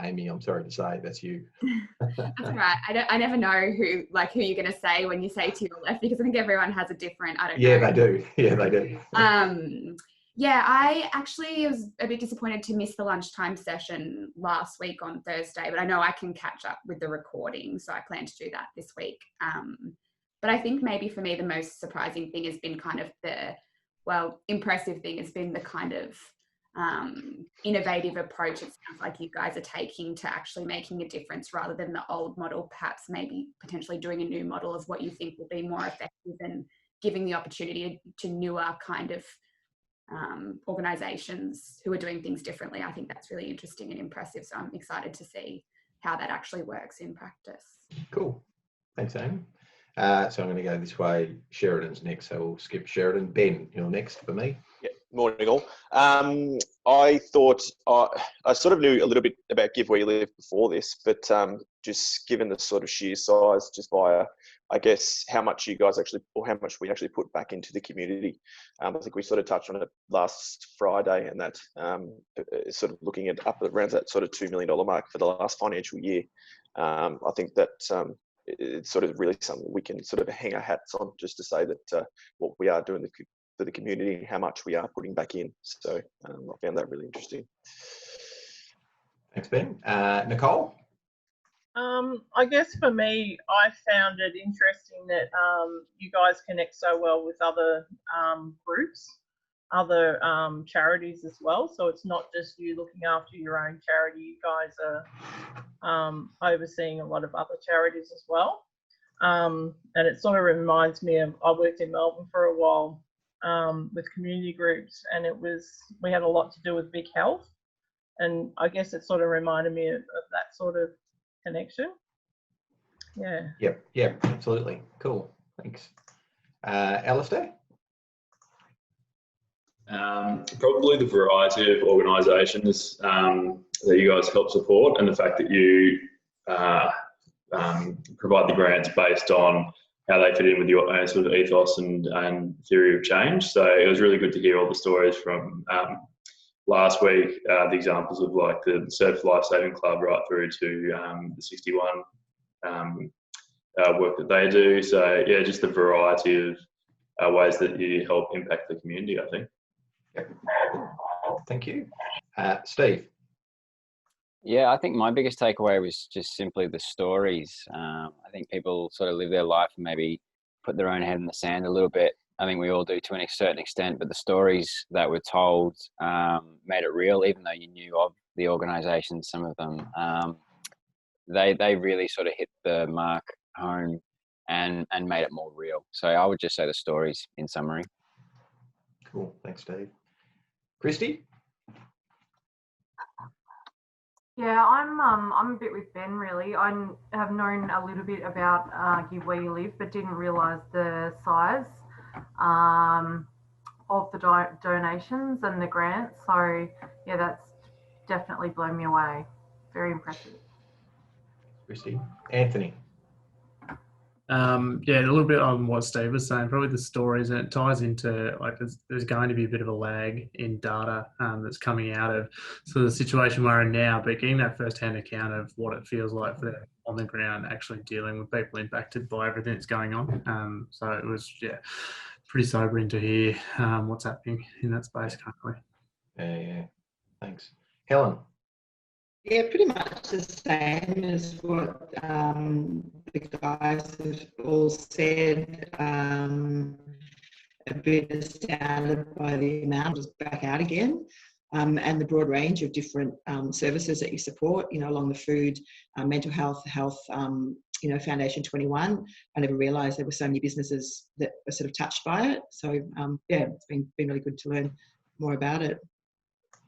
Amy, I'm sorry to say, that's you. That's all right. I never know who you're going to say when you say to your left, because I think everyone has a different, I don't know. Yeah, they do. Yeah, they do. Yeah, I actually was a bit disappointed to miss the lunchtime session last week on Thursday, but I know I can catch up with the recording, so I plan to do that this week. But I think maybe for me the most surprising thing has been kind of impressive thing has been the kind of innovative approach it sounds like you guys are taking to actually making a difference, rather than the old model, perhaps maybe potentially doing a new model of what you think will be more effective and giving the opportunity to newer kind of organisations who are doing things differently. I think that's really interesting and impressive. So I'm excited to see how that actually works in practice. Cool. Thanks, Amy. So I'm going to go this way. Sheridan's next, so we'll skip Sheridan. Ben, you're next for me. Yeah, morning all. I thought I sort of knew a little bit about Give Where You Live before this, but just given the sort of sheer size, just via, I guess, how much you guys actually, or how much we actually put back into the community. I think we sort of touched on it last Friday, and that sort of looking at up around that sort of $2 million mark for the last financial year. I think that it's sort of really something we can sort of hang our hats on, just to say that what we are doing for the community, how much we are putting back in. So I found that really interesting. Thanks, Ben. Nicole? I guess for me, I found it interesting that you guys connect so well with other groups, other charities as well. So it's not just you looking after your own charity. You guys are overseeing a lot of other charities as well. And it sort of reminds me of, I worked in Melbourne for a while with community groups, and we had a lot to do with Vic Health. And I guess it sort of reminded me of that sort of connection. Yeah. Yep, absolutely. Cool. Thanks. Alistair? Probably the variety of organisations that you guys help support, and the fact that you provide the grants based on how they fit in with your own sort of ethos and theory of change. So it was really good to hear all the stories from last week, the examples of like the Surf Life Saving Club right through to the 61 work that they do. So yeah, just the variety of ways that you help impact the community, I think. Yep. Thank you. Steve? Yeah, I think my biggest takeaway was just simply the stories. I think people sort of live their life and maybe put their own head in the sand a little bit. I think we all do to a certain extent, but the stories that were told made it real, even though you knew of the organisation, some of them. They really sort of hit the mark home and made it more real. So I would just say the stories in summary. Cool. Thanks, Steve. Christy? Yeah, I'm a bit with Ben really. I have known a little bit about Give Where You Live, but didn't realise the size of the donations and the grants. So yeah, that's definitely blown me away. Very impressive. Christy. Anthony? Yeah, a little bit on what Steve was saying, probably the stories, and it ties into like there's going to be a bit of a lag in data that's coming out of the situation we're in now, but getting that first-hand account of what it feels like for them on the ground, actually dealing with people impacted by everything that's going on. So it was, yeah, pretty sobering to hear what's happening in that space currently. Yeah. Thanks. Helen? Yeah, pretty much the same as what the guys have all said. A bit astounded by the amount just back out again, and the broad range of different services that you support, along the food, mental health, Foundation 21. I never realised there were so many businesses that were sort of touched by it. So yeah, it's been really good to learn more about it.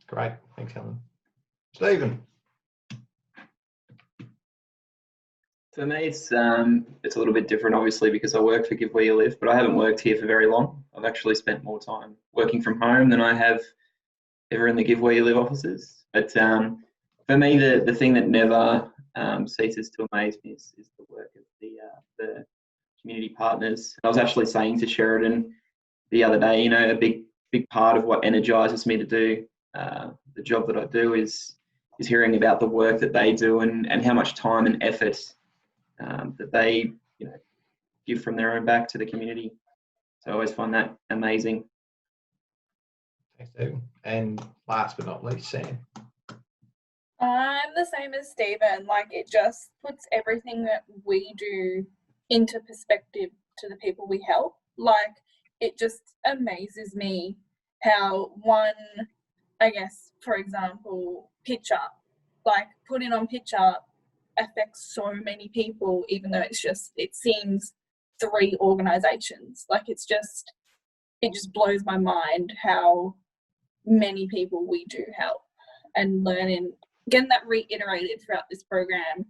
Great. Thanks, Helen. Stephen? For me, it's a little bit different, obviously, because I work for Give Where You Live, but I haven't worked here for very long. I've actually spent more time working from home than I have ever in the Give Where You Live offices. But for me, the thing that never ceases to amaze me is the work of the community partners. I was actually saying to Sheridan the other day, a big part of what energises me to do the job that I do is is hearing about the work that they do and how much time and effort that they give from their own back to the community. So I always find that amazing. Thanks, Stephen. And last but not least, Sam. I'm the same as Stephen. Like, it just puts everything that we do into perspective to the people we help. Like, it just amazes me how one, I guess, for example, picture, like putting on picture affects so many people, even though it seems 3 organizations. Like, it just blows my mind how many people we do help, and getting that reiterated throughout this program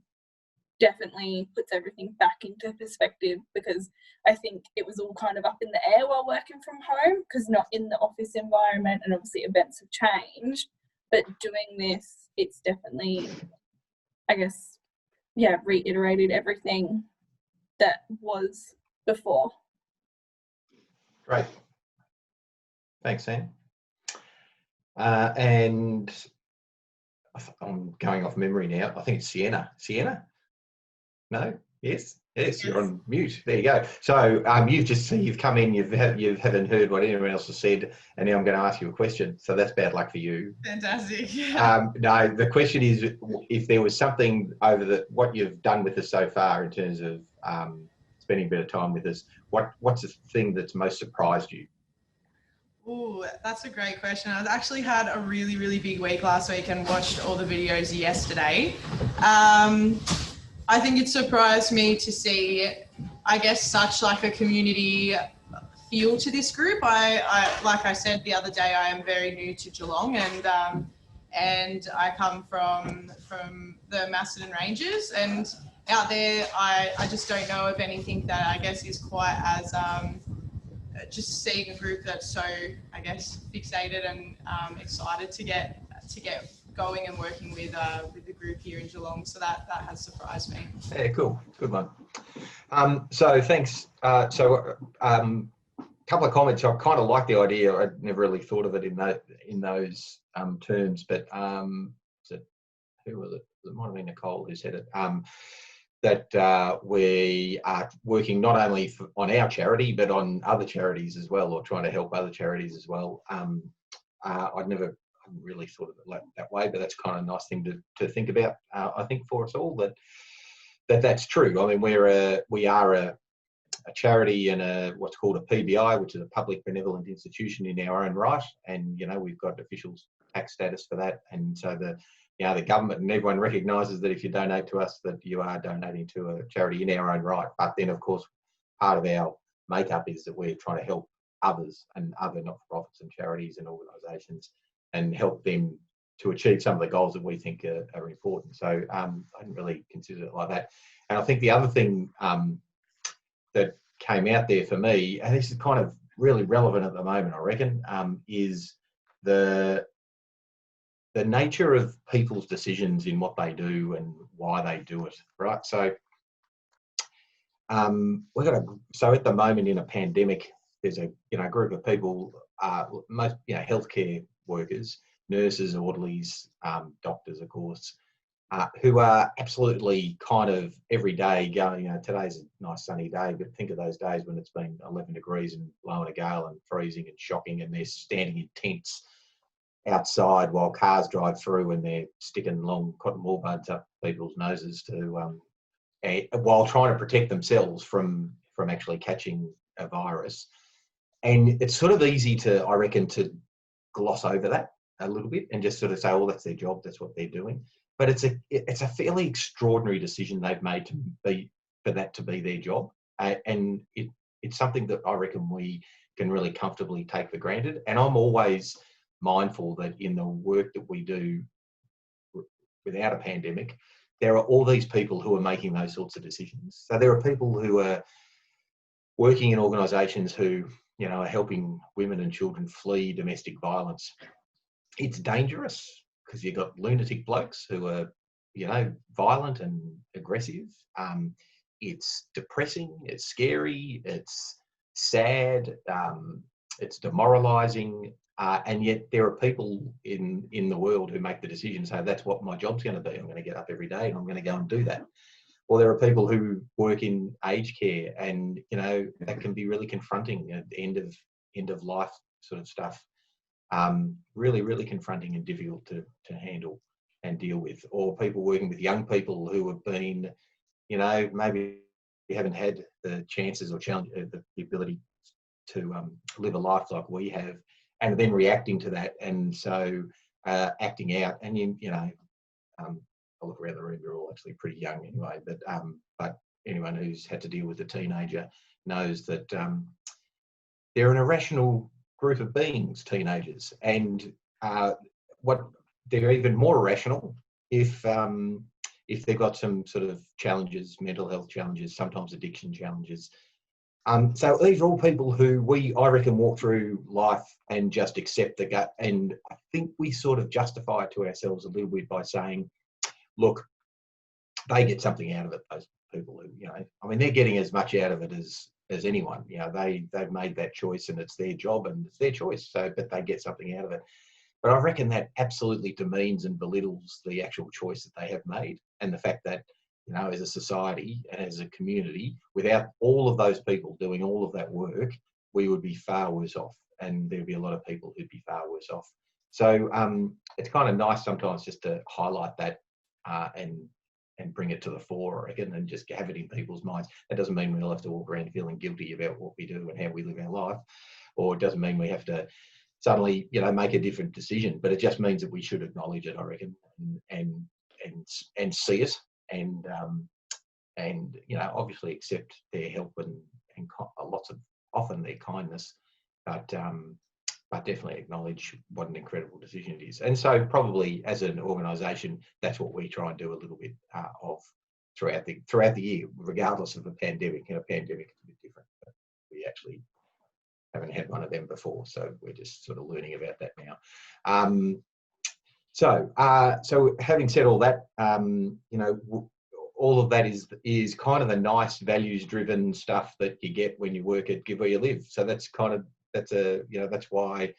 definitely puts everything back into perspective, because I think it was all kind of up in the air while working from home, because not in the office environment, and obviously events have changed, but doing this, it's definitely, I guess, reiterated everything that was before. Great. Thanks, Sam. And I'm going off memory now. I think it's Sienna. Sienna? No? Yes? Yes, you're on mute. There you go. So you've come in, you haven't heard what anyone else has said, and now I'm going to ask you a question. So that's bad luck for you. Fantastic. No, the question is, if there was something over what you've done with us so far in terms of spending a bit of time with us, what's the thing that's most surprised you? Oh, that's a great question. I actually had a really, really big week last week and watched all the videos yesterday. I think it surprised me to see, I guess, such like a community feel to this group. I like I said the other day, I am very new to Geelong, and I come from the Macedon Ranges, and out there I just don't know of anything that I guess is quite as just seeing a group that's so, I guess, fixated and excited to get going and working with the group here in Geelong. So that has surprised me. Yeah, cool. Good one. So thanks. Couple of comments. I kind of like the idea. I'd never really thought of it in those terms, but who was it? It might have been Nicole who said it. That we are working not only on our charity, but on other charities as well, or trying to help other charities as well. I'd never really thought of it that way, but that's kind of a nice thing to think about. I think for us all that's true. I mean, we are a charity and what's called a PBI, which is a public benevolent institution in our own right, and we've got official tax status for that, and so the government and everyone recognises that if you donate to us, that you are donating to a charity in our own right. But then, of course, part of our makeup is that we're trying to help others and other not-for-profits and charities and organisations and help them to achieve some of the goals that we think are important. So I didn't really consider it like that. And I think the other thing that came out there for me, and this is kind of really relevant at the moment, I reckon, is the nature of people's decisions in what they do and why they do it, right? So so at the moment in a pandemic, there's a group of people, most healthcare workers, nurses, orderlies, doctors, of course, who are absolutely kind of every day going, today's a nice sunny day, but think of those days when it's been 11 degrees and blowing a gale and freezing and shocking, and they're standing in tents outside while cars drive through and they're sticking long cotton wool buds up people's noses while trying to protect themselves from actually catching a virus. And it's sort of easy I reckon, to gloss over that a little bit and just sort of say, oh, that's their job, that's what they're doing. But it's a fairly extraordinary decision they've made for that to be their job. And it's something that I reckon we can really comfortably take for granted. And I'm always mindful that in the work that we do without a pandemic, there are all these people who are making those sorts of decisions. So there are people who are working in organisations who, are helping women and children flee domestic violence. It's dangerous because you've got lunatic blokes who are, violent and aggressive. It's depressing, it's scary, it's sad, it's demoralising. And yet there are people in the world who make the decision, say, that's what my job's going to be. I'm going to get up every day and I'm going to go and do that. Or there are people who work in aged care, and, you know, that can be really confronting, you know, end of life sort of stuff. Really, really confronting and difficult to handle and deal with. Or people working with young people who have been, you know, maybe haven't had the chances or challenge, the ability to live a life like we have, and then reacting to that, and so acting out. And you know, I look around the room, you're all actually pretty young anyway, but anyone who's had to deal with a teenager knows that they're an irrational group of beings, teenagers, and they're even more irrational if they've got some sort of challenges, mental health challenges, sometimes addiction challenges. So these are all people who I reckon, walk through life and just accept the gut. And I think we sort of justify it to ourselves a little bit by saying, look, they get something out of it, those people who, you know, I mean, they're getting as much out of it as anyone. You know, they've made that choice and it's their job and it's their choice. So, but they get something out of it. But I reckon that absolutely demeans and belittles the actual choice that they have made, and the fact that, you know, as a society and as a community, without all of those people doing all of that work, we would be far worse off, and there'd be a lot of people who'd be far worse off. So it's kind of nice sometimes just to highlight that and bring it to the fore, I reckon, and just have it in people's minds. That doesn't mean we all have to walk around feeling guilty about what we do and how we live our life, or it doesn't mean we have to suddenly, you know, make a different decision, but it just means that we should acknowledge it, I reckon, and see it, and you know, obviously accept their help and lots of often their kindness, but definitely acknowledge what an incredible decision it is. And so probably as an organisation, that's what we try and do a little bit of throughout the year, regardless of a pandemic. In a pandemic, it's a bit different, but we actually haven't had one of them before, so we're just sort of learning about that now. So having said all that, you know, all of that is kind of the nice values-driven stuff that you get when you work at Give Where You Live. So that's why,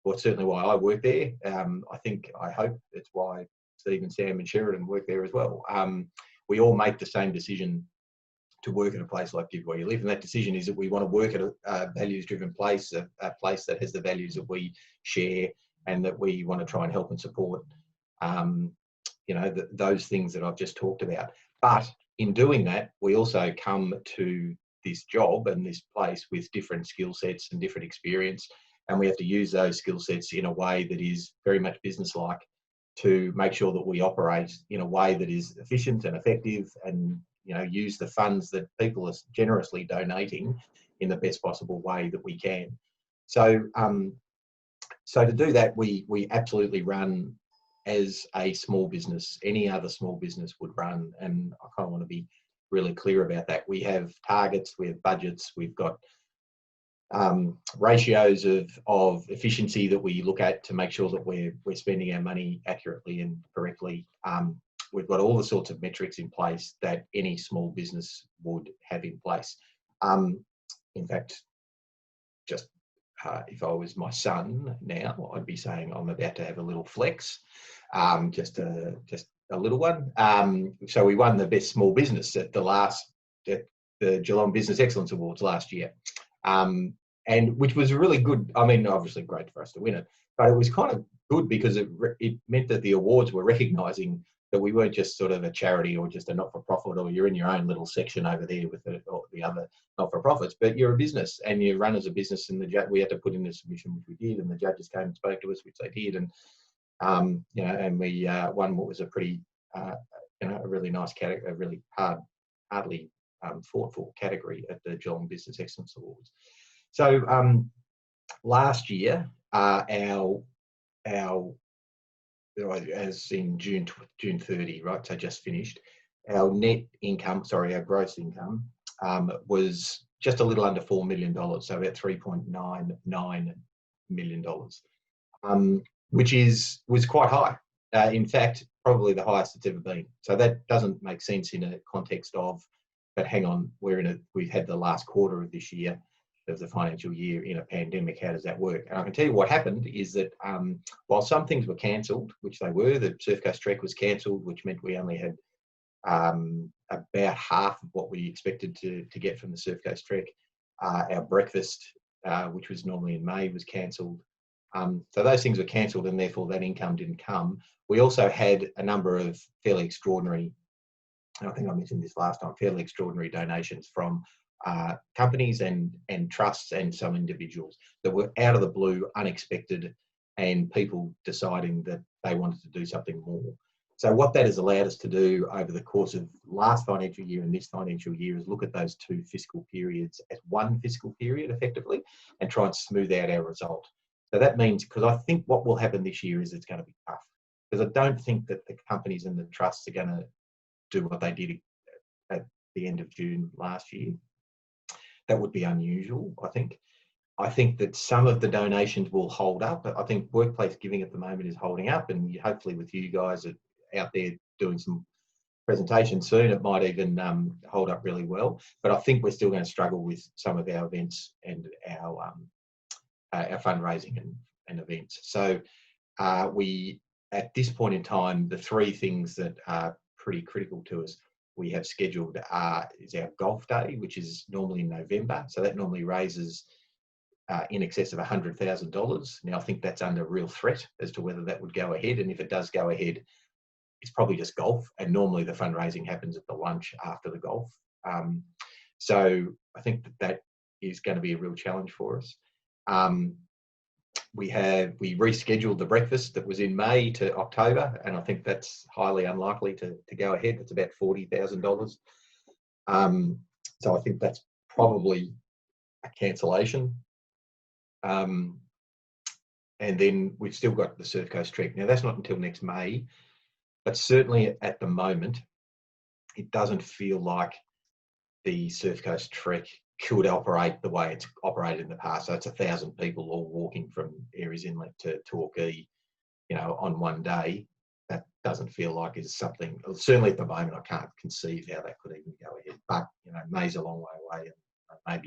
well, certainly why I work there. I hope it's why Steve and Sam and Sheridan work there as well. We all make the same decision to work at a place like Give Where You Live, and that decision is that we want to work at a values-driven place, a place that has the values that we share and that we want to try and help and support. You know, those things that I've just talked about. But in doing that, we also come to this job and this place with different skill sets and different experience, and we have to use those skill sets in a way that is very much business-like to make sure that we operate in a way that is efficient and effective, and, you know, use the funds that people are generously donating in the best possible way that we can. So, so to do that, we absolutely run as a small business, any other small business would run, and I kind of want to be really clear about that. We have targets, we have budgets, we've got ratios of efficiency that we look at to make sure that we're spending our money accurately and correctly. We've got all the sorts of metrics in place that any small business would have in place. In fact, just if I was my son now, I'd be saying I'm about to have a little flex, just a little one. So we won the best small business at the Geelong Business Excellence Awards last year, and which was really good. I mean, obviously great for us to win it, but it was kind of good because it meant that the awards were recognising that we weren't just sort of a charity or just a not-for-profit, or you're in your own little section over there with the other not-for-profits, but you're a business and you run as a business. And we had to put in a submission, which we did, and the judges came and spoke to us, which they did, and you know, and we won what was a pretty, you know, a really nice category, a really hardly fought for category at the Geelong Business Excellence Awards. So last year, as in June 30, right? So just finished. Our our gross income was just a little under $4 million, so about $3.99 million, which was quite high. In fact, probably the highest it's ever been. So that doesn't make sense in a context of, but hang on, we've had the last quarter of this year of the financial year in a pandemic. How does that work? And I can tell you what happened is that while some things were cancelled, which they were, the Surf Coast Trek was cancelled, which meant we only had about half of what we expected to get from the Surf Coast Trek. Our breakfast, which was normally in May, was cancelled. So those things were cancelled, and therefore that income didn't come. We also had a number of fairly extraordinary, and I think I mentioned this last time, fairly extraordinary donations from companies and trusts and some individuals that were out of the blue, unexpected, and people deciding that they wanted to do something more. So what that has allowed us to do over the course of last financial year and this financial year is look at those two fiscal periods as one fiscal period effectively and try and smooth out our result. So that means, because I think what will happen this year is it's going to be tough, because I don't think that the companies and the trusts are going to do what they did at the end of June last year. That would be unusual, I think. I think that some of the donations will hold up. I think workplace giving at the moment is holding up, and hopefully with you guys out there doing some presentations soon, it might even hold up really well. But I think we're still going to struggle with some of our events and our fundraising and events. So we, at this point in time, the three things that are pretty critical to us, we have scheduled is our golf day, which is normally in November. So that normally raises in excess of $100,000. Now, I think that's under real threat as to whether that would go ahead. And if it does go ahead, it's probably just golf. And normally the fundraising happens at the lunch after the golf. So I think that is going to be a real challenge for us. We rescheduled the breakfast that was in May to October, and I think that's highly unlikely to go ahead. It's about $40,000. So I think that's probably a cancellation. And then we've still got the Surf Coast Trek. Now, that's not until next May, but certainly at the moment, it doesn't feel like the Surf Coast Trek could operate the way it's operated in the past. So it's 1,000 people all walking from Aries Inlet to Torquay, on one day. That doesn't feel like is something, certainly at the moment, I can't conceive how that could even go ahead. But, May's a long way away, and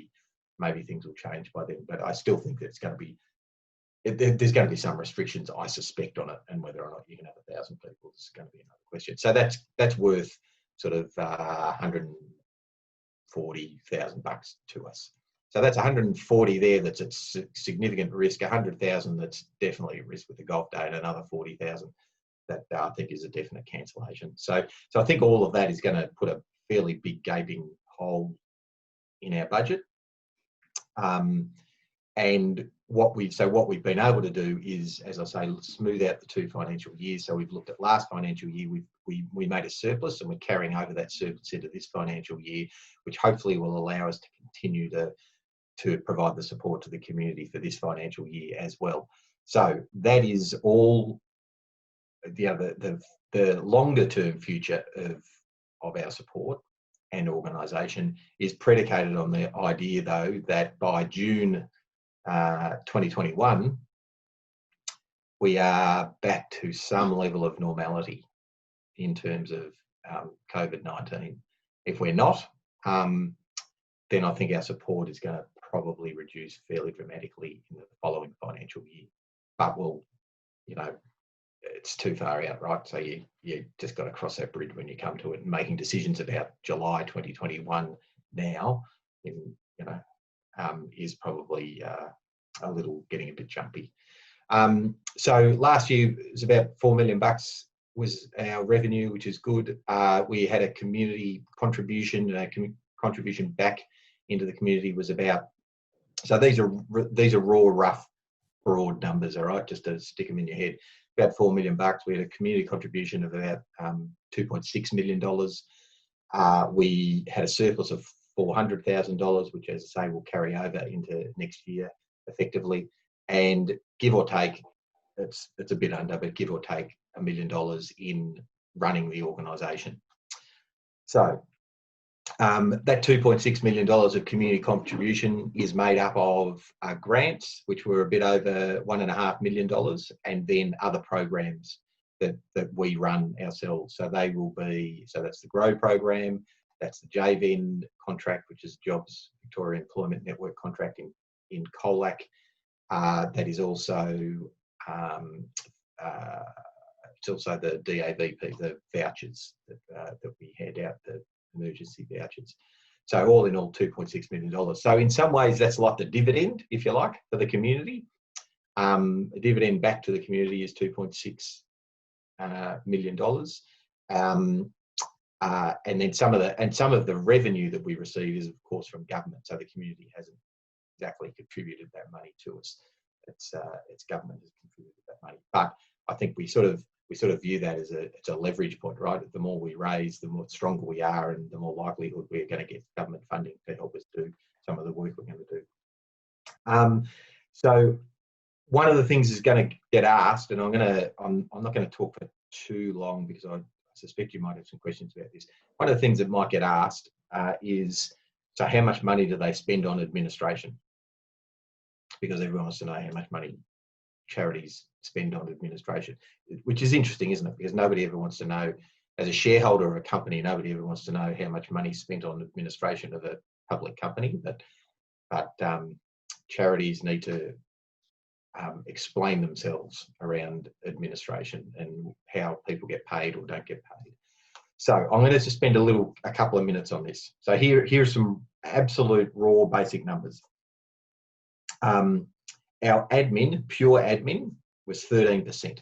maybe things will change by then. But I still think that it's going to be, there's going to be some restrictions, I suspect, on it, and whether or not you can have 1,000 people is going to be another question. So that's worth sort of $140,000 to us. So that's 140 there that's at significant risk, 100,000 that's definitely at risk with the golf day, and another 40,000 that I think is a definite cancellation. So I think all of that is going to put a fairly big gaping hole in our budget. And what we've been able to do is, as I say, smooth out the two financial years. So we've looked at last financial year, we made a surplus, and we're carrying over that surplus into this financial year, which hopefully will allow us to continue to provide the support to the community for this financial year as well. So that is all the longer term future of our support and organisation is predicated on the idea, though, that by June 2021, we are back to some level of normality in terms of COVID-19. If we're not, then I think our support is going to probably reduce fairly dramatically in the following financial year. But it's too far out, right? So you just got to cross that bridge when you come to it. And making decisions about July 2021 now, is probably a little getting a bit jumpy. So last year it was about $4 million was our revenue, which is good. We had a community contribution. Contribution back into the community was about. So these are raw, rough, broad numbers, all right, just to stick them in your head. About $4 million. We had a community contribution of about $2.6 million. We had a surplus of $400,000, which, as I say, will carry over into next year effectively. And give or take, it's a bit under, but give or take $1 million in running the organisation. So that $2.6 million of community contribution is made up of grants, which were a bit over $1.5 million, and then other programs that we run ourselves. So they will be, so that's the GROW program, that's the JVN contract, which is Jobs Victoria Employment Network contracting in Colac. That is also it's also the DAVP, the vouchers that we hand out, the emergency vouchers. So all in all, $2.6 million. So in some ways, that's like the dividend, if you like, for the community. A dividend back to the community is $2.6 million. And then some of the revenue that we receive is, of course, from government. So the community hasn't exactly contributed that money to us. It's government has contributed that money. But I think we sort of view that as it's a leverage point, right? The more we raise, the more stronger we are, and the more likelihood we're going to get government funding to help us do some of the work we're going to do. So one of the things is going to get asked, and I'm not going to talk for too long because I suspect you might have some questions about this. One of the things that might get asked is, so how much money do they spend on administration? Because everyone wants to know how much money charities spend on administration, which is interesting, isn't it? Because nobody ever wants to know, as a shareholder of a company, nobody ever wants to know how much money is spent on administration of a public company. But charities need to explain themselves around administration and how people get paid or don't get paid. So I'm going to just spend a couple of minutes on this. So here's some absolute raw basic numbers. Our admin, pure admin, was 13%.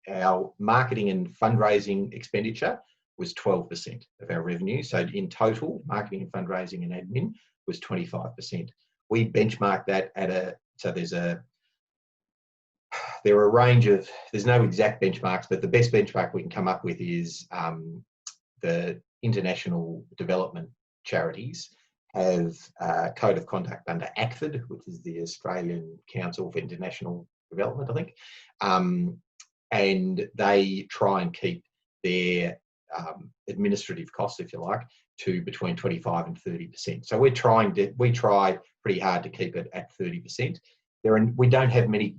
Our marketing and fundraising expenditure was 12% of our revenue. So in total, marketing and fundraising and admin was 25%. We benchmark that there are a range of, there's no exact benchmarks, but the best benchmark we can come up with is the international development charities have a code of conduct under ACFID, which is the Australian Council for International Development, I think. And they try and keep their administrative costs, if you like, to between 25 and 30%. So we try pretty hard to keep it at 30%. We don't have many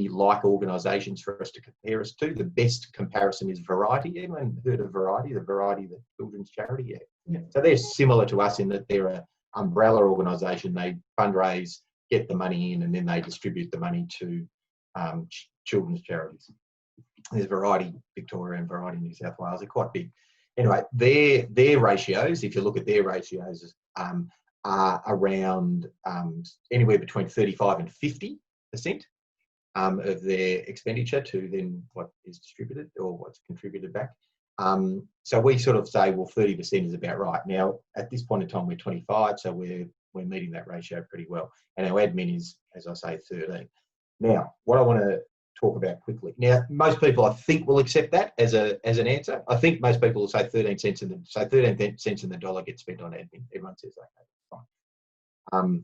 like organisations for us to compare us to. The best comparison is Variety. Anyone heard of Variety? The children's charity? Yeah. So they're similar to us in that they're an umbrella organisation. They fundraise, get the money in, and then they distribute the money to children's charities. There's Variety Victoria and Variety New South Wales. They're quite big. Anyway, their ratios, if you look at their ratios, are around anywhere between 35 and 50% of their expenditure to then what is distributed or what's contributed back. So we sort of say, well, 30% is about right. Now, at this point in time, we're 25, so we're meeting that ratio pretty well. And our admin is, as I say, 13. Now, what I want to talk about quickly. Now, most people, I think, will accept that as an answer. I think most people will say 13 cents in the dollar gets spent on admin. Everyone says, okay, fine.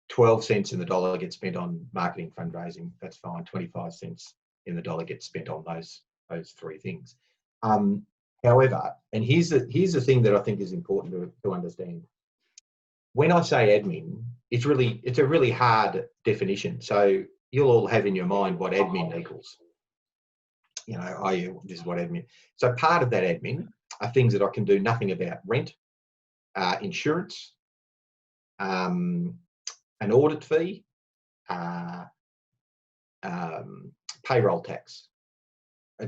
12 cents in the dollar gets spent on marketing, fundraising. That's fine. 25 cents in the dollar gets spent on those three things. However, and here's the thing that I think is important to understand. When I say admin, it's a really hard definition. So you'll all have in your mind what admin equals. You know, this is what admin. So part of that admin are things that I can do nothing about: rent, insurance, an audit fee, payroll tax. I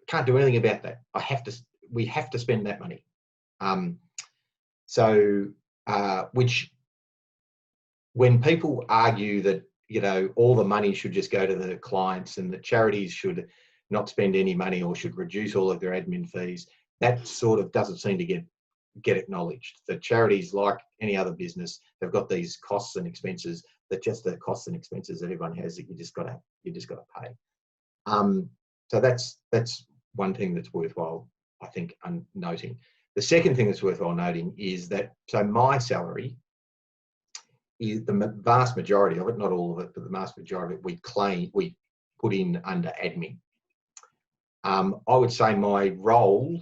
can't do anything about that. We have to spend that money. Which, when people argue that, you know, all the money should just go to the clients and the charities should not spend any money or should reduce all of their admin fees, that sort of doesn't seem to get acknowledged. The charities, like any other business, they've got these costs and expenses that just the costs and expenses that everyone has that you just got to pay. So that's one thing that's worthwhile, I think, noting. The second thing that's worthwhile noting is that, so my salary is the vast majority of it, not all of it, but the vast majority of it we put in under admin. I would say my role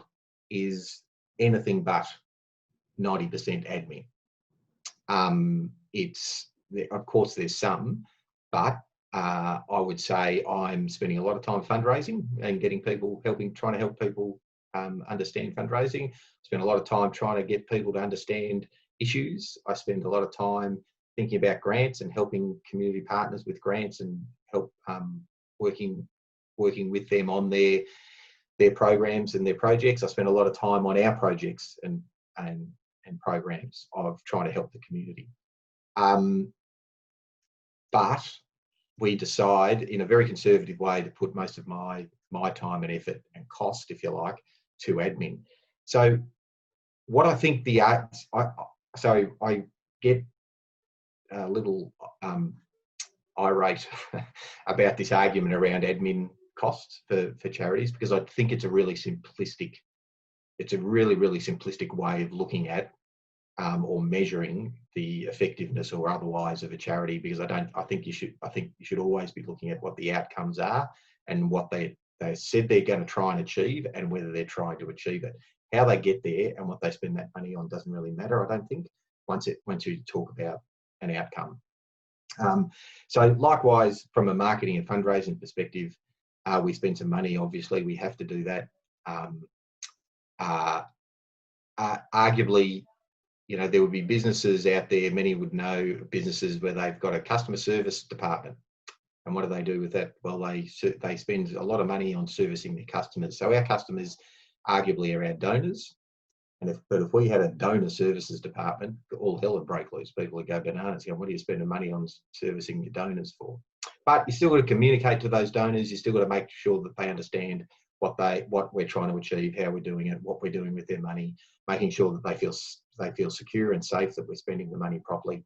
is anything but 90% admin. Of course there's some, but I would say I'm spending a lot of time fundraising and getting people trying to help people understand fundraising. I spend a lot of time trying to get people to understand issues. I spend a lot of time thinking about grants and helping community partners with grants and help working with them on their programs and their projects. I spend a lot of time on our projects and programs of trying to help the community. But we decide in a very conservative way to put most of my time and effort and cost, if you like, to admin. So what I think I get a little irate about this argument around admin costs for charities, because I think it's a really simplistic way of looking at or measuring the effectiveness or otherwise of a charity, because I think you should always be looking at what the outcomes are and what they said they're going to try and achieve and whether they're trying to achieve it. How they get there and what they spend that money on doesn't really matter, I don't think, once you talk about an outcome. So likewise, from a marketing and fundraising perspective, we spend some money. Obviously, we have to do that. Arguably, there would be businesses out there, many would know businesses where they've got a customer service department. And what do they do with that? Well, they spend a lot of money on servicing their customers. So our customers arguably are our donors. But if we had a donor services department, all hell would break loose. People would go bananas. What are you spending money on servicing your donors for? But you still got to communicate to those donors. You still got to make sure that they understand what we're trying to achieve, how we're doing it, what we're doing with their money, making sure that they feel secure and safe that we're spending the money properly.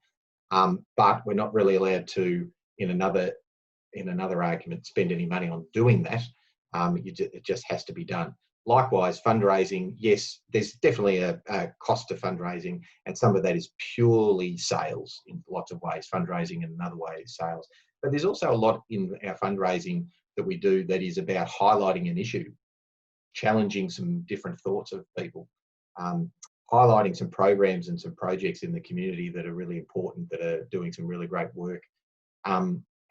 But we're not really allowed to, in another argument, spend any money on doing that. It just has to be done. Likewise, fundraising, yes, there's definitely a cost to fundraising, and some of that is purely sales in lots of ways. Fundraising in another way is sales. But there's also a lot in our fundraising that we do that is about highlighting an issue, challenging some different thoughts of people, highlighting some programs and some projects in the community that are really important, that are doing some really great work.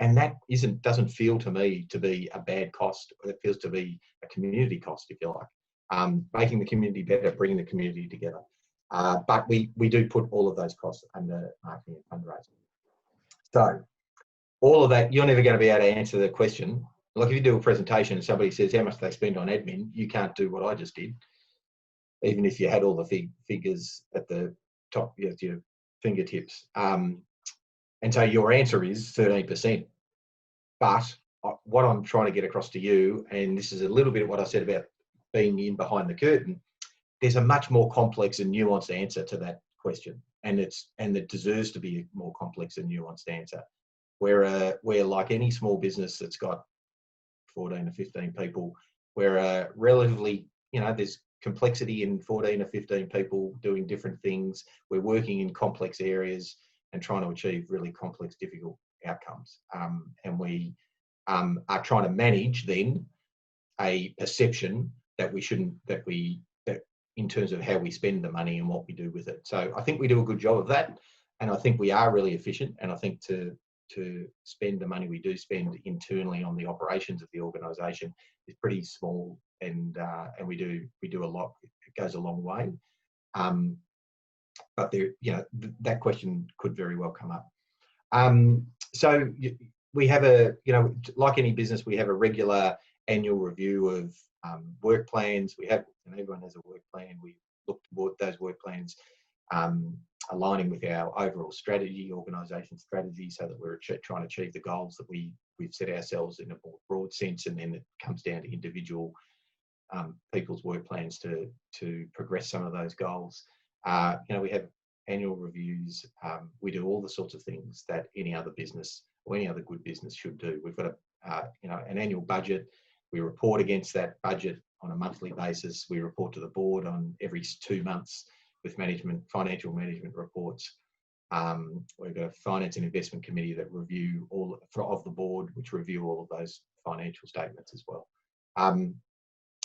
And that doesn't feel to me to be a bad cost. It feels to be a community cost, if you like, making the community better, bringing the community together. But we do put all of those costs under marketing and fundraising. So all of that, you're never going to be able to answer the question. Like if you do a presentation and somebody says how much they spend on admin, you can't do what I just did, even if you had all the figures at the top at your fingertips. And so your answer is 13%. But what I'm trying to get across to you, and this is a little bit of what I said about being in behind the curtain, there's a much more complex and nuanced answer to that question. And it deserves to be a more complex and nuanced answer. Where like any small business that's got 14 or 15 people, where relatively, there's complexity in 14 or 15 people doing different things. We're working in complex areas and trying to achieve really complex, difficult outcomes. And we are trying to manage then a perception that in terms of how we spend the money and what we do with it. So I think we do a good job of that. And I think we are really efficient. And I think to spend the money we do spend internally on the operations of the organisation is pretty small. And we do a lot. It goes a long way. But that question could very well come up. So we have like any business, we have a regular annual review of work plans. Everyone has a work plan. We look toward those work plans, aligning with our overall strategy, organisation strategy, so that we're trying to achieve the goals that we've set ourselves in a more broad sense. And then it comes down to individual people's work plans to progress some of those goals. We have annual reviews. We do all the sorts of things that any other business or any other good business should do. We've got an annual budget. We report against that budget on a monthly basis. We report to the board on every 2 months with financial management reports. We've got a finance and investment committee that review of the board, which review all of those financial statements as well.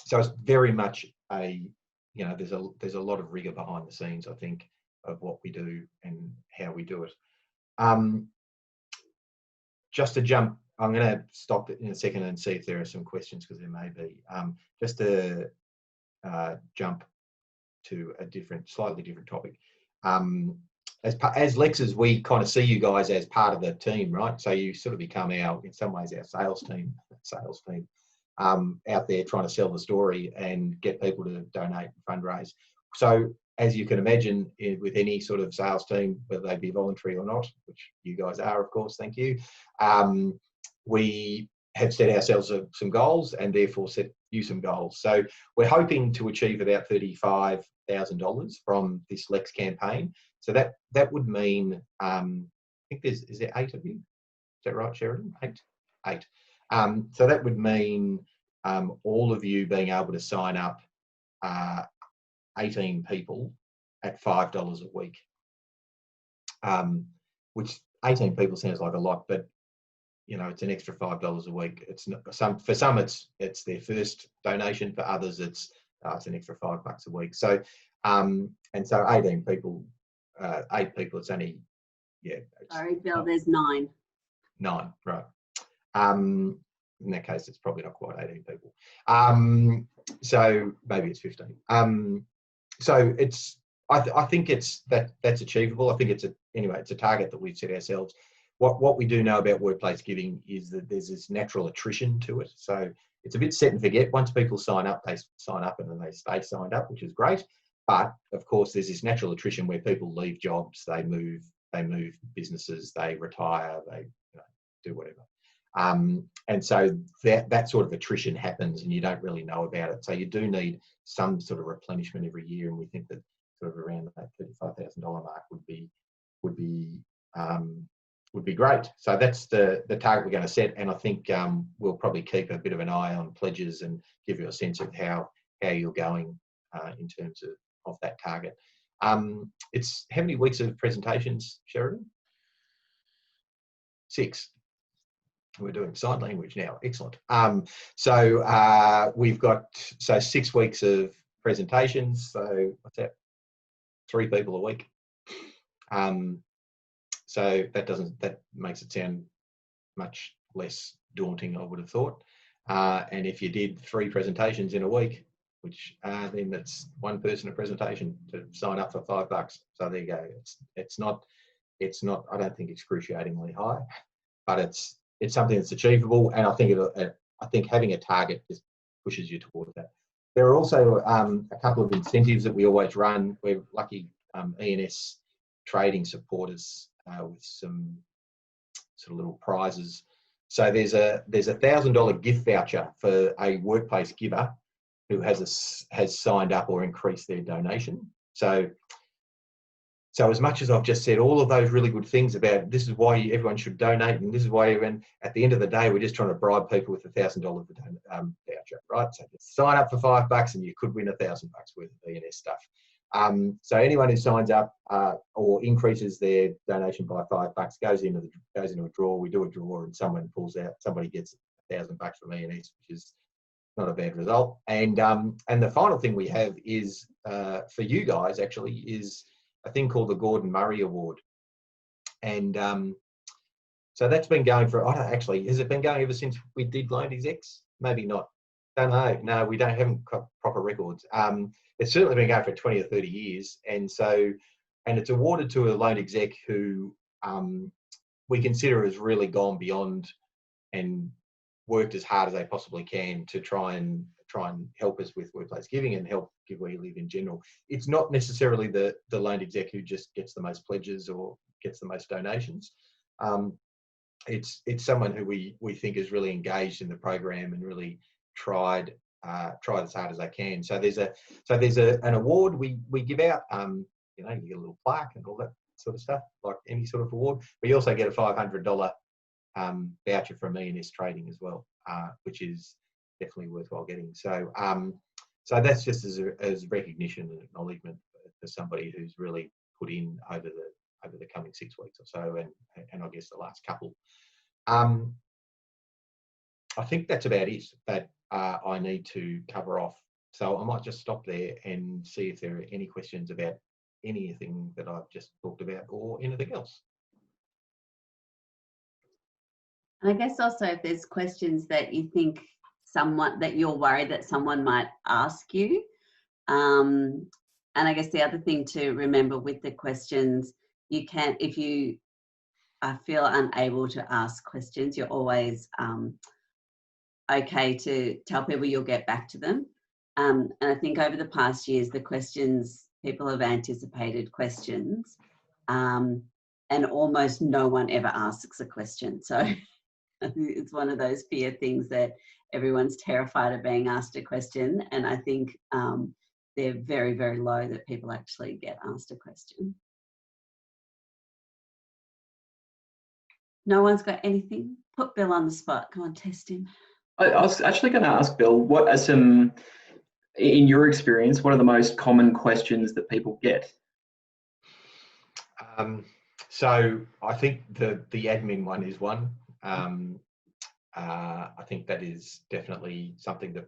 So it's very much there's a lot of rigor behind the scenes, I think, of what we do and how we do it. Just to jump, I'm going to stop in a second and see if there are some questions, because there may be. Just to jump to a slightly different topic. As Lexers, we kind of see you guys as part of the team, right? So you sort of become in some ways, our sales team out there trying to sell the story and get people to donate and fundraise. So as you can imagine, with any sort of sales team, whether they be voluntary or not, which you guys are, of course, thank you, we have set ourselves some goals and therefore set you some goals. So we're hoping to achieve about $35,000 from this Lex campaign. So that would mean, I think is there 8 of you? Is that right, Sheridan? 8. So that would mean all of you being able to sign up 18 people at $5 a week, which 18 people sounds like a lot, but you know, it's an extra $5 a week. It's not, for some it's their first donation. For others, it's an extra $5 a week. So and so 18 people, 8 people. It's only Sorry, Bill. There's 9. 9, right? In that case, it's probably not quite 18 people. So maybe it's 15. So it's I think that's achievable. I think it's a target that we've set ourselves. What we do know about workplace giving is that there's this natural attrition to it. So it's a bit set and forget. Once people sign up, they sign up and then they stay signed up, which is great. But of course, there's this natural attrition where people leave jobs, they move businesses, they retire, they do whatever. And so that sort of attrition happens and you don't really know about it. So you do need some sort of replenishment every year. And we think that sort of around that $35,000 mark would be great. So that's the target we're going to set. And I think we'll probably keep a bit of an eye on pledges and give you a sense of how you're going in terms of that target. It's how many weeks of presentations, Sheridan? 6. We're doing sign language now. Excellent. So we've got 6 weeks of presentations. So what's that? 3 people a week. So that makes it sound much less daunting, I would have thought. And if you did 3 presentations in a week, which then that's one person a presentation to sign up for $5. So there you go. It's not. I don't think excruciatingly high, but it's something that's achievable. And I think having a target just pushes you towards that. There are also a couple of incentives that we always run. We're lucky E&S Trading support us with some sort of little prizes. So there's a $1,000 gift voucher for a workplace giver who has signed up or increased their donation. So as much as I've just said all of those really good things about this is why everyone should donate and this is why everyone, at the end of the day, we're just trying to bribe people with $1,000 voucher, right? So just sign up for $5 and you could win $1,000 worth of E&S stuff. So anyone who signs up or increases their donation by $5 goes into a draw. We do a draw and someone pulls out. Somebody gets $1,000 from E&S, which is not a bad result. And the final thing we have is for you guys actually is a thing called the Gordon Murray Award. And so that's been going for, has it been going ever since we did Loaned Execs? Maybe not. Don't know. No, we haven't got proper records. It's certainly been going for 20 or 30 years. And it's awarded to a loaned exec who we consider has really gone beyond and worked as hard as they possibly can to try and help us with workplace giving and help Give Where You Live in general. It's not necessarily the loaned exec who just gets the most pledges or gets the most donations. It's someone who we think is really engaged in the program and really tried as hard as they can. So there's an award we give out. You get a little plaque and all that sort of stuff, like any sort of award. But you also get a $500 voucher from E&S Trading as well, which is definitely worthwhile getting. So that's just as recognition and acknowledgement for somebody who's really put in over the coming 6 weeks or so, and I guess the last couple. I think that's about it that I need to cover off. So I might just stop there and see if there are any questions about anything that I've just talked about or anything else. And I guess also if there's questions that you think that you're worried that someone might ask you, And I guess the other thing to remember with the questions, you can, if you feel unable to ask questions, you're always okay to tell people you'll get back to them. And I think over the past years, the questions, people have anticipated questions, and almost no one ever asks a question. So it's one of those fear things that everyone's terrified of being asked a question. And I think they're very, very low that people actually get asked a question. No one's got anything? Put Bill on the spot. Come on, test him. I was actually going to ask Bill, what are some, in your experience, what are the most common questions that people get? So I think the admin one is one. I think that is definitely something that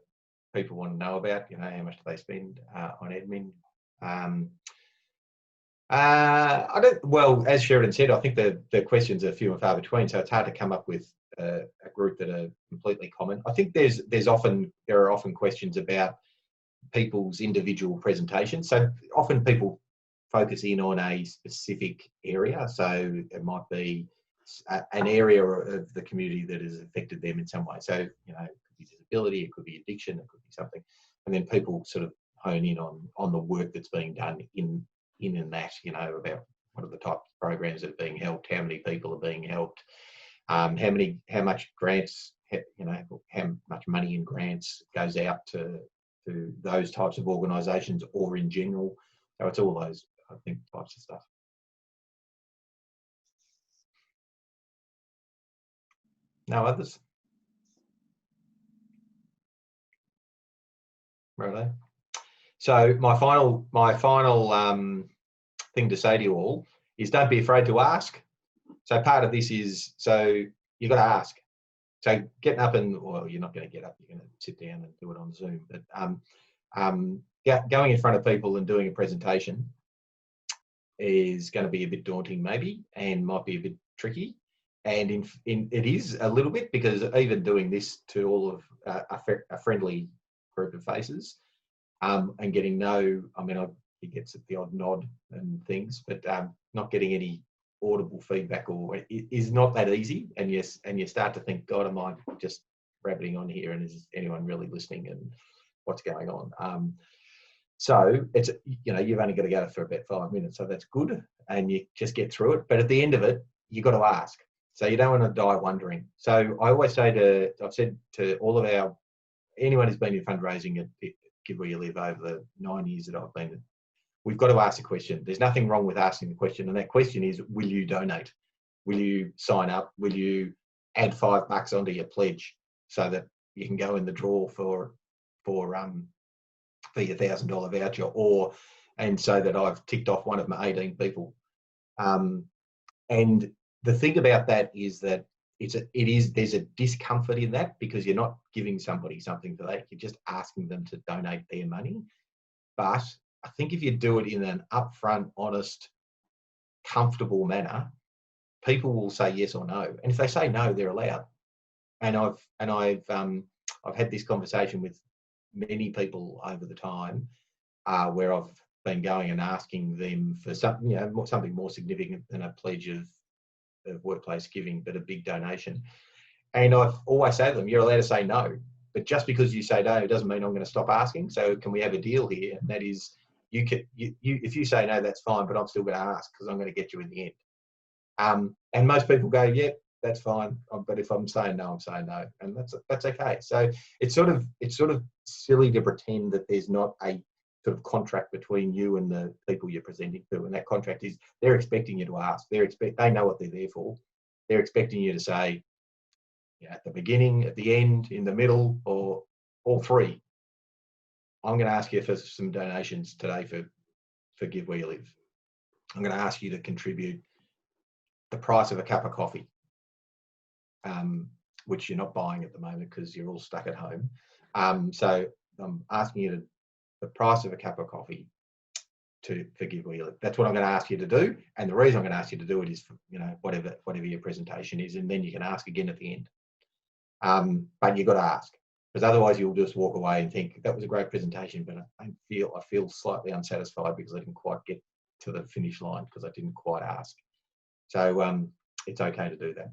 people want to know about. You know, how much do they spend on admin? I don't. Well, as Sheridan said, I think the questions are few and far between, so it's hard to come up with a group that are completely common. I think there are often questions about people's individual presentations. So often people focus in on a specific area. So it might be an area of the community that has affected them in some way. So, you know, it could be disability, it could be addiction, it could be something. And then people sort of hone in on the work that's being done in that, you know, about what are the types of programs that are being helped, how many people are being helped, how much grants, you know, how much money in grants goes out to those types of organisations or in general. So it's all those, I think, types of stuff. No others? Righto. So my final thing to say to you all is don't be afraid to ask. So part of this is, so you've got to ask. So getting up and, well, you're not going to get up, you're going to sit down and do it on Zoom, but going in front of people and doing a presentation is going to be a bit daunting maybe, and might be a bit tricky. And it is a little bit, because even doing this to all of a friendly group of faces, and getting he gets the odd nod and things, but not getting any audible feedback or is not that easy. And yes, and you start to think, God, am I just rabbiting on here, and is anyone really listening, and what's going on? So it's, you know, you've only got to go for about 5 minutes, so that's good, and you just get through it. But at the end of it, you got to ask. So you don't want to die wondering. So I always say I've said to all of anyone who's been in fundraising at Give Where You Live over the 9 years that I've been, we've got to ask a question. There's nothing wrong with asking the question, and that question is, will you donate? Will you sign up? Will you add $5 onto your pledge so that you can go in the draw for your $1,000 voucher, and so that I've ticked off one of my 18 people. And the thing about that is that there's a discomfort in that, because you're not giving somebody something for that, you're just asking them to donate their money. But I think if you do it in an upfront, honest, comfortable manner, people will say yes or no. And if they say no, they're allowed. And I've had this conversation with many people over the time, where I've been going and asking them for something, you know, something more significant than a pledge of workplace giving, but a big donation. And I've always said to them, you're allowed to say no, but just because you say no, it doesn't mean I'm going to stop asking. So can we have a deal here? And that is, if you say no, that's fine, but I'm still going to ask, because I'm going to get you in the end. And most people go, yeah, that's fine. But if I'm saying no, I'm saying no, and that's okay. So it's sort of silly to pretend that there's not a sort of contract between you and the people you're presenting to, and that contract is they're expecting you to ask. They know what they're there for. They're expecting you to say, you know, at the beginning, at the end, in the middle, or all three. I'm going to ask you for some donations today for Give Where You Live. I'm going to ask you to contribute the price of a cup of coffee, which you're not buying at the moment because you're all stuck at home. So I'm asking you the price of a cup of coffee for Give Where You Live. That's what I'm going to ask you to do. And the reason I'm going to ask you to do it is, you know, whatever your presentation is, and then you can ask again at the end. But you've got to ask. because otherwise you'll just walk away and think that was a great presentation, but I feel slightly unsatisfied because I didn't quite get to the finish line because I didn't quite ask. So it's okay to do that,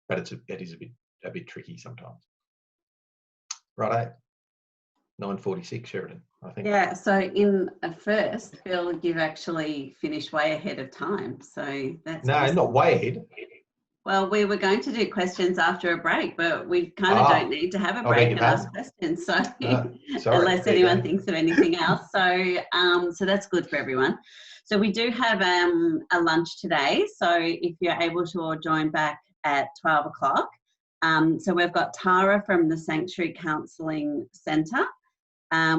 but it is a bit tricky sometimes. Righto, 9:46, Sheridan, I think. Yeah, so in a first, Phil, you've actually finished way ahead of time. So that's No, awesome. not way ahead. Well, we were going to do questions after a break, but we kind of don't need to have a break and ask questions. So unless anyone thinks of anything else. So that's good for everyone. So we do have a lunch today. So if you're able to all join back at 12 o'clock. So we've got Tara from the Sanctuary Counselling Centre.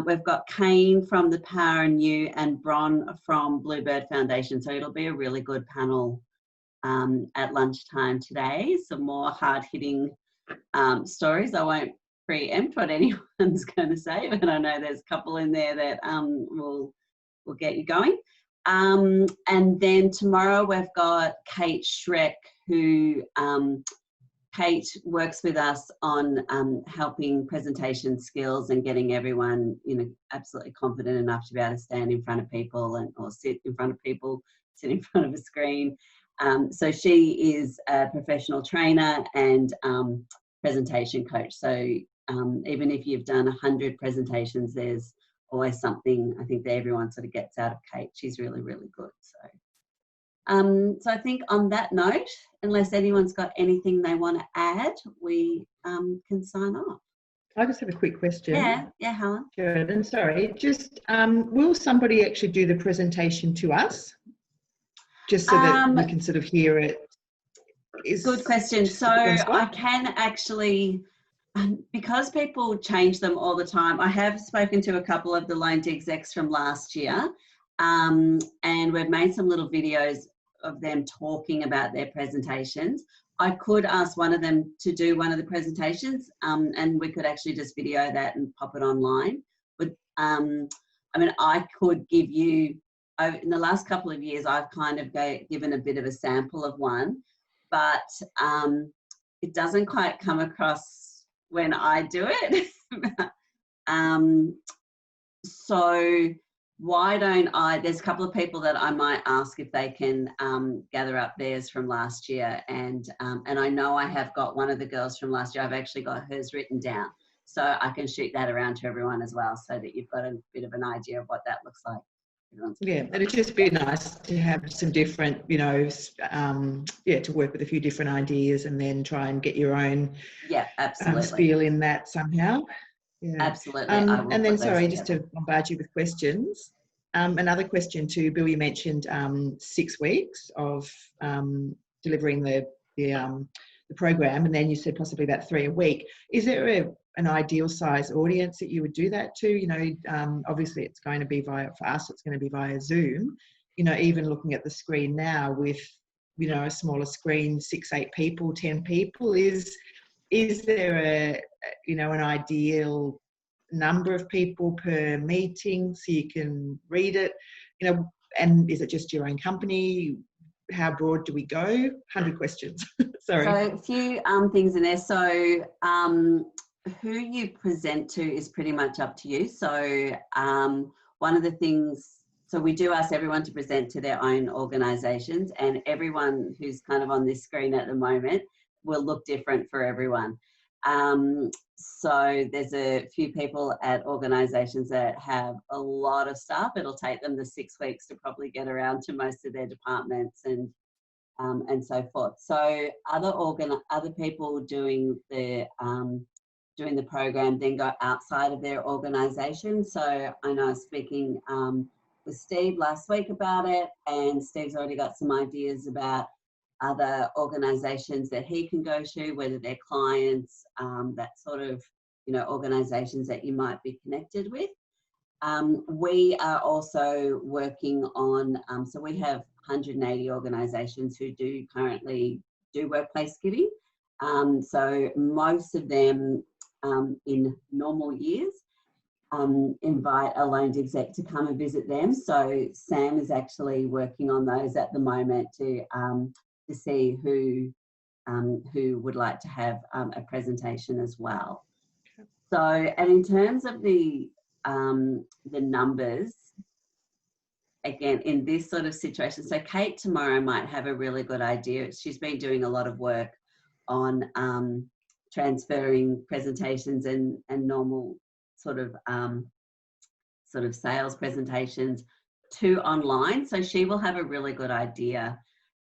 We've got Kane from the Power and You and Bron from Bluebird Foundation. So it'll be a really good panel at lunchtime today. Some more hard-hitting stories. I won't preempt what anyone's going to say, but I know there's a couple in there that will get you going. And then tomorrow we've got Kate Schreck, who Kate works with us on helping presentation skills and getting everyone, absolutely confident enough to be able to stand in front of people or sit in front of people, sit in front of a screen. So she is a professional trainer and presentation coach. So even if you've done 100 presentations, there's always something I think that everyone sort of gets out of Kate. She's really, really good. So I think on that note, unless anyone's got anything they want to add, we can sign off. I just have a quick question. Yeah, Helen. Sheridan, sorry. Just will somebody actually do the presentation to us? Just so that we can sort of hear it. Good question. So I can actually, because people change them all the time, I have spoken to a couple of the Loaned execs from last year, and we've made some little videos of them talking about their presentations. I could ask one of them to do one of the presentations, and we could actually just video that and pop it online. But I mean, I could give you, in the last couple of years, I've kind of given a bit of a sample of one, but it doesn't quite come across when I do it. So why don't there's a couple of people that I might ask if they can gather up theirs from last year. And I know I have got one of the girls from last year, I've actually got hers written down. So I can shoot that around to everyone as well so that you've got a bit of an idea of what that looks like. Yeah, it'd just be nice to have some different, to work with a few different ideas and then try and get your own feel in that somehow. Yeah. Absolutely. And then, sorry, just to bombard you with questions. Another question too, Bill, you mentioned 6 weeks of delivering the program, and then you said possibly about 3 a week. Is there an ideal size audience that you would do that to? Obviously it's going to be for us, it's going to be via Zoom. Even looking at the screen now with, a smaller screen, 6, 8 people, 10 people, is there an ideal number of people per meeting so you can read it, and is it just your own company? How broad do we go? 100 questions. Sorry. So a few things in there. So who you present to is pretty much up to you. So one of the things, so we do ask everyone to present to their own organisations, and everyone who's kind of on this screen at the moment will look different for everyone. So there's a few people at organisations that have a lot of staff. It'll take them the 6 weeks to probably get around to most of their departments and so forth. So other people doing the program then go outside of their organisation. So I know I was speaking with Steve last week about it, and Steve's already got some ideas about other organisations that he can go to, whether they're clients, that sort of, organisations that you might be connected with. We are also working on, so we have 180 organisations who currently do workplace giving. So most of them in normal years invite a loaned exec to come and visit them. So Sam is actually working on those at the moment to see who would like to have a presentation as well. So, and in terms of the numbers, again, in this sort of situation, so Kate tomorrow might have a really good idea. She's been doing a lot of work on transferring presentations and normal sort of sales presentations to online. So she will have a really good idea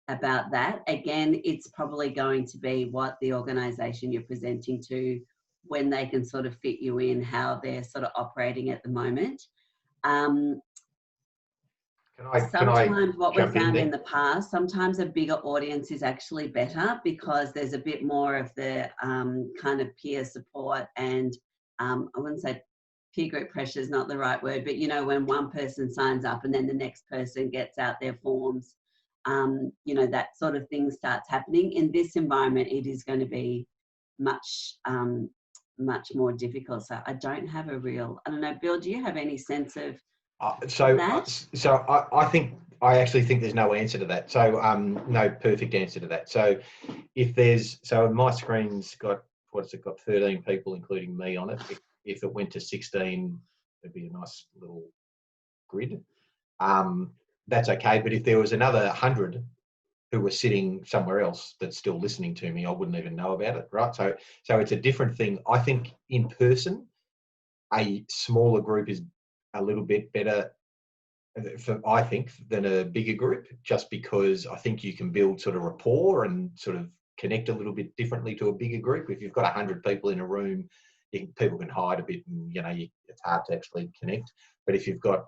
about that. Again, it's probably going to be what the organisation you're presenting to, when they can sort of fit you in, how they're sort of operating at the moment. Sometimes what we've found in the past, sometimes a bigger audience is actually better because there's a bit more of the kind of peer support and I wouldn't say peer group pressure is not the right word, but you know, when one person signs up and then the next person gets out their forms, you know, that sort of thing starts happening. In this environment, it is going to be much more difficult. So I don't have a real, I don't know, Bill, do you have any sense of I actually think there's no answer to that. So no perfect answer to that. So my screen's got, what's it got, 13 people, including me on it. If it went to 16, it'd be a nice little grid. That's okay. But if there was another 100 who were sitting somewhere else that's still listening to me, I wouldn't even know about it, right? So it's a different thing. I think in person, a smaller group is a little bit better, I think, than a bigger group, just because I think you can build sort of rapport and sort of connect a little bit differently to a bigger group. If you've got 100 people in a room, people can hide a bit and, you know, it's hard to actually connect. But if you've got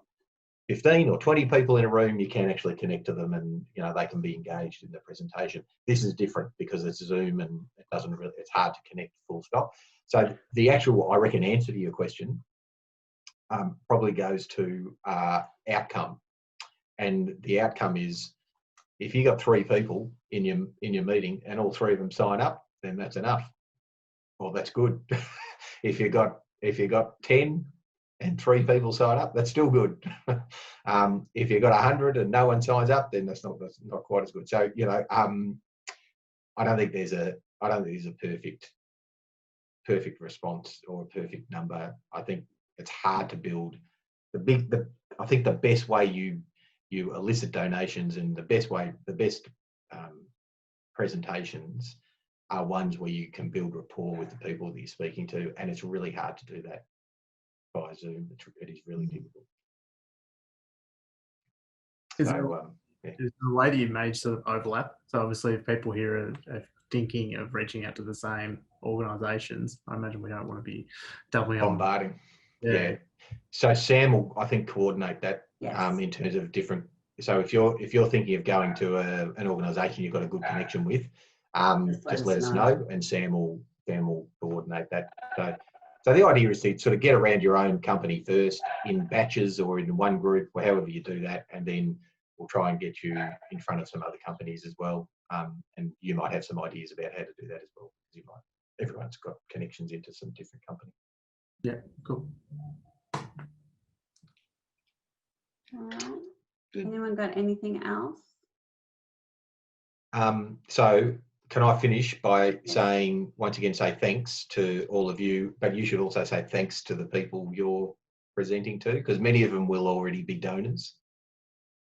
15 or 20 people in a room, you can actually connect to them and, you know, they can be engaged in the presentation. This is different because it's Zoom and it's hard to connect full stop. So the actual, I reckon, answer to your question probably goes to outcome. And the outcome is, if you got 3 people in your meeting and all 3 of them sign up, then that's enough. Well, that's good. If you got 10 and 3 people sign up, that's still good. If you got 100 and no one signs up, then that's not quite as good. So, you know, I don't think there's a perfect response or a perfect number. I think it's hard to build I think the best way you elicit donations and the best presentations are ones where you can build rapport with the people that you're speaking to, and it's really hard to do that by Zoom. It is really difficult. Is the way that you made sort of overlap? So obviously, if people here are thinking of reaching out to the same organisations, I imagine we don't want to be doubling up. Bombarding. Yeah. So Sam will, I think, coordinate that. Yes. In terms of different. So if you're thinking of going to an organisation you've got a good connection with, just let us know, and Sam will coordinate that. So the idea is to sort of get around your own company first in batches or in one group, or however you do that, and then we'll try and get you in front of some other companies as well. And you might have some ideas about how to do that as well. Everyone's got connections into some different companies. Yeah, cool. All right. Anyone got anything else? So can I finish by saying, once again, say thanks to all of you, but you should also say thanks to the people you're presenting to, because many of them will already be donors.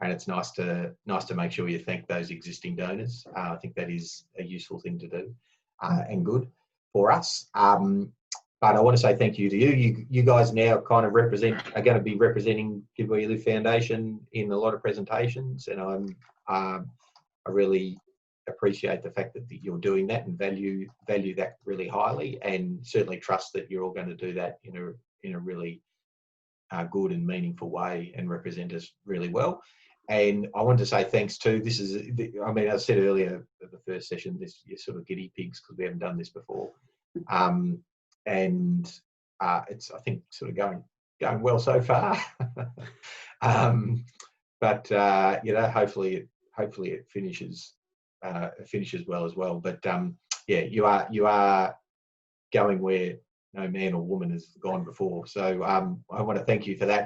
And it's nice to make sure you thank those existing donors. I think that is a useful thing to do and good for us. But I want to say thank you to you. You guys now kind of are going to be representing Give Where You Live Foundation in a lot of presentations, and I really appreciate the fact that you're doing that and value that really highly, and certainly trust that you're all going to do that in a really good and meaningful way and represent us really well. And I want to say thanks to, I mean, as I said earlier at the first session, you're sort of guinea pigs because we haven't done this before. And it's, I think, sort of going well so far. But you know, hopefully it finishes well as well. But yeah, you are going where no man or woman has gone before. So I want to thank you for that.